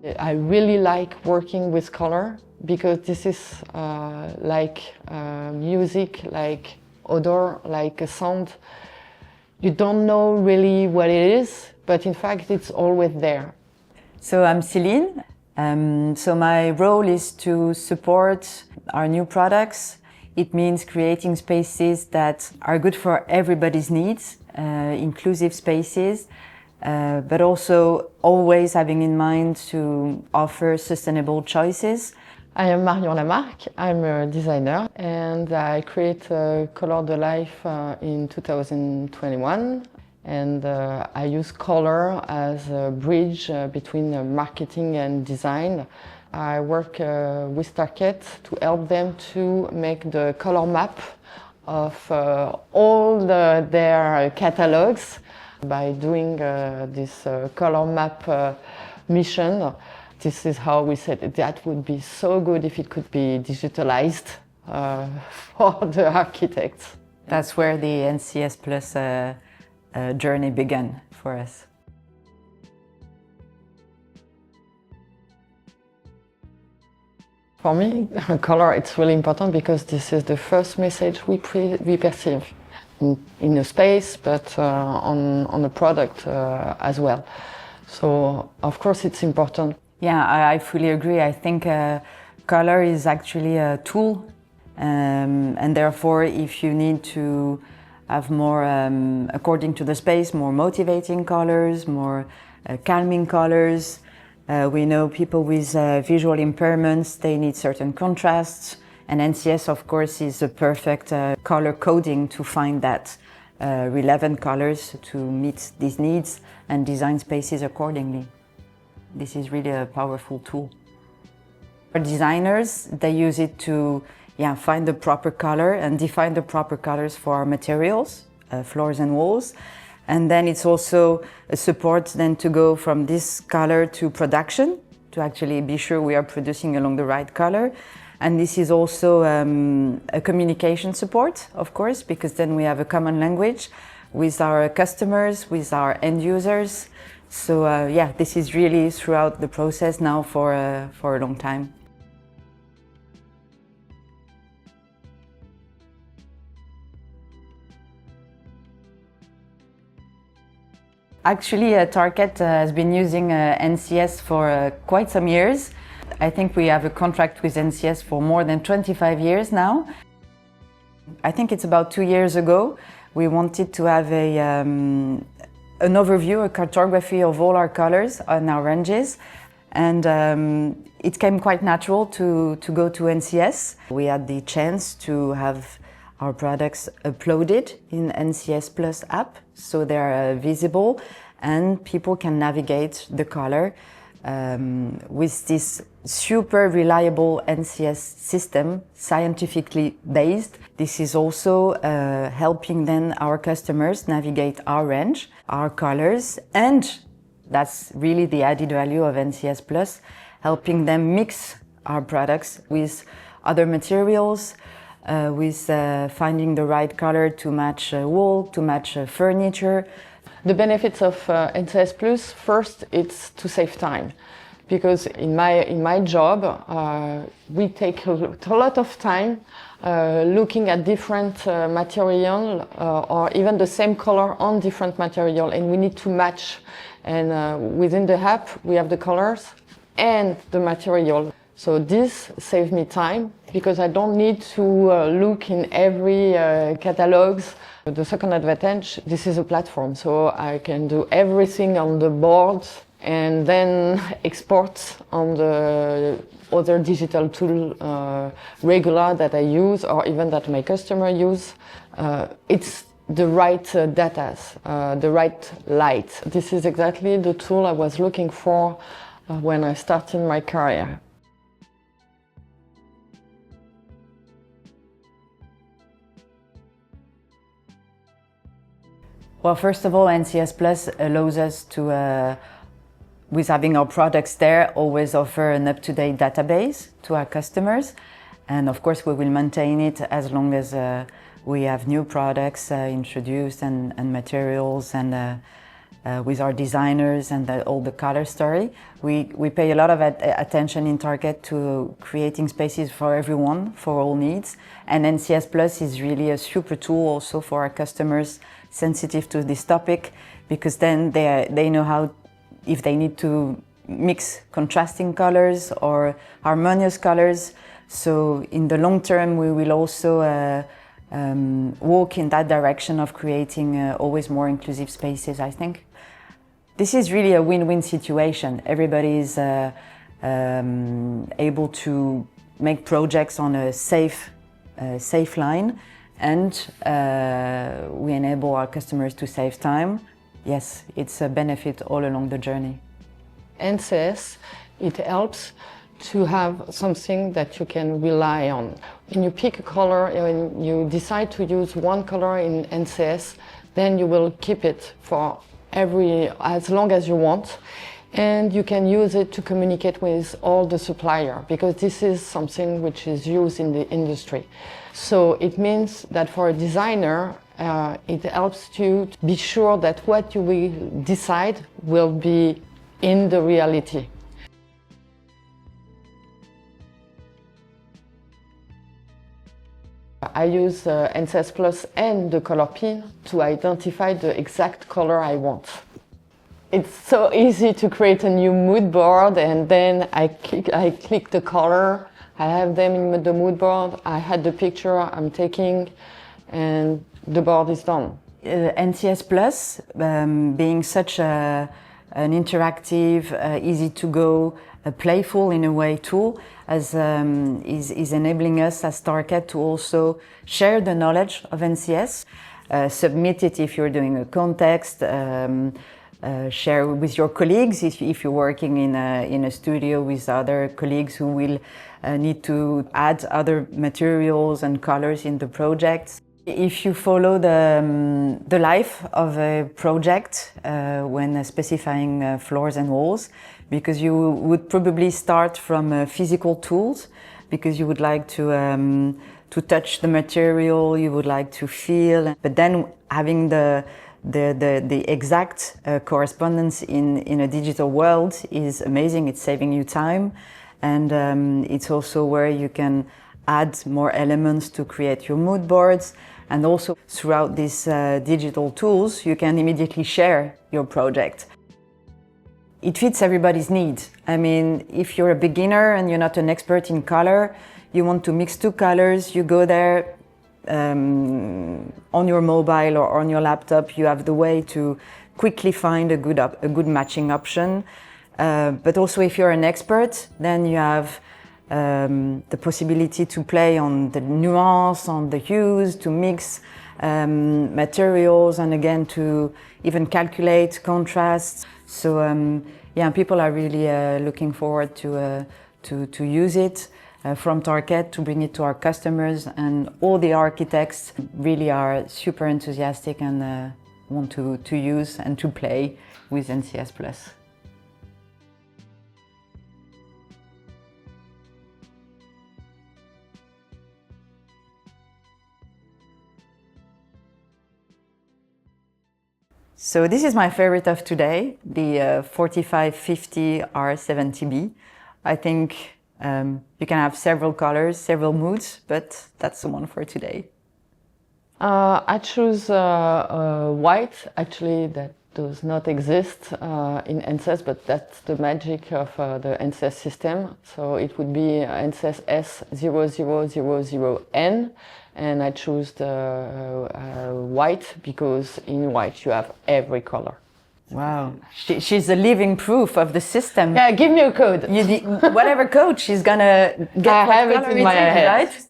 I really like working with color because this is like music, like odor, like a sound. You don't know really what it is, but in fact it's always there. So I'm Celine. So my role is to support our new products. It means creating spaces that are good for everybody's needs, inclusive spaces, but also always having in mind to offer sustainable choices. I am Marion Lamarque, I'm a designer and I create Color de Life in 2021 and I use color as a bridge between marketing and design. I work with Tarkett to help them to make the color map of all their catalogs. By doing this color map mission, this is how we said that would be so good if it could be digitalized for the architects. That's where the NCS Plus journey began for us. For me, color it's really important because this is the first message we perceive in a space, but on the product as well. So of course it's important. Yeah, I fully agree. I think color is actually a tool, and therefore if you need to have more, according to the space, more motivating colors, more calming colors. We know people with visual impairments, they need certain contrasts, and NCS of course is a perfect color coding to find that relevant colors to meet these needs and design spaces accordingly. This is really a powerful tool. For designers, they use it to find the proper color and define the proper colors for our materials, floors and walls. And then it's also a support then to go from this color to production, to actually be sure we are producing along the right color. And this is also a communication support, of course, because then we have a common language with our customers, with our end users. So this is really throughout the process now for a long time. Actually, Tarkett has been using NCS for quite some years. I think we have a contract with NCS for more than 25 years now. I think it's about 2 years ago we wanted to have an overview, a cartography of all our colors and our ranges. And it came quite natural to go to NCS. We had the chance to have our products uploaded in NCS Plus app, so they're visible and people can navigate the color with this super reliable NCS system, scientifically based. This is also helping then our customers navigate our range, our colors, and that's really the added value of NCS Plus, helping them mix our products with other materials, with finding the right color to match wall, to match furniture. The benefits of NCS Plus, first, it's to save time. Because in my job, we take a lot of time looking at different material or even the same color on different material, and we need to match. And within the app, we have the colors and the material. So this saves me time because I don't need to look in every catalogs. The second advantage, this is a platform, so I can do everything on the board and then export on the other digital tool regular that I use or even that my customer use. It's the right data, the right light. This is exactly the tool I was looking for when I started my career. Well, first of all, NCS Plus allows us to, with having our products there, always offer an up-to-date database to our customers. And of course, we will maintain it as long as we have new products introduced and materials and with our designers and all the color story. We pay a lot of attention in Tarkett to creating spaces for everyone, for all needs. And NCS Plus is really a super tool also for our customers sensitive to this topic, because then they know how, if they need to mix contrasting colors or harmonious colors. So in the long term, we will also walk in that direction of creating always more inclusive spaces, I think. This is really a win-win situation. Everybody is able to make projects on a safe line, and we enable our customers to save time. Yes, it's a benefit all along the journey. NCS, it helps to have something that you can rely on. When you pick a color, when you decide to use one color in NCS, then you will keep it for as long as you want, and you can use it to communicate with all the suppliers, because this is something which is used in the industry. So it means that for a designer, it helps you to be sure that what you will decide will be in the reality. I use NCS Plus and the color pin to identify the exact color I want. It's so easy to create a new mood board, and then I click the color, I have them in the mood board, I had the picture I'm taking, and the board is done. NCS Plus, being such an interactive, easy to go, playful in a way tool, is enabling us as Tarkett to also share the knowledge of NCS, submit it if you're doing a context, share with your colleagues if you're working in a studio with other colleagues who will need to add other materials and colors in the project. If you follow the life of a project when specifying floors and walls, because you would probably start from physical tools, because you would like to touch the material, you would like to feel, but then having the exact correspondence in a digital world is amazing. It's saving you time, and it's also where you can add more elements to create your mood boards. And also throughout these digital tools, you can immediately share your project. It fits everybody's need. I mean, if you're a beginner and you're not an expert in color, you want to mix two colors, you go there on your mobile or on your laptop, you have the way to quickly find a good matching option. But also if you're an expert, then you have the possibility to play on the nuance, on the hues, to mix materials, and again to even calculate contrasts. So yeah, people are really looking forward to use it from Tarkett, to bring it to our customers, and all the architects really are super enthusiastic and want to use and to play with NCS Plus. So this is my favorite of today, the 4550 R70B. I think you can have several colors, several moods, but that's the one for today. I choose white. Actually, that does not exist in NCS, but that's the magic of the NCS system. So it would be NCS S0000N. And I choose the white because in white you have every color. Wow, she's a living proof of the system. Yeah, give me a code. Whatever code she's gonna get. I have it in my head. Right?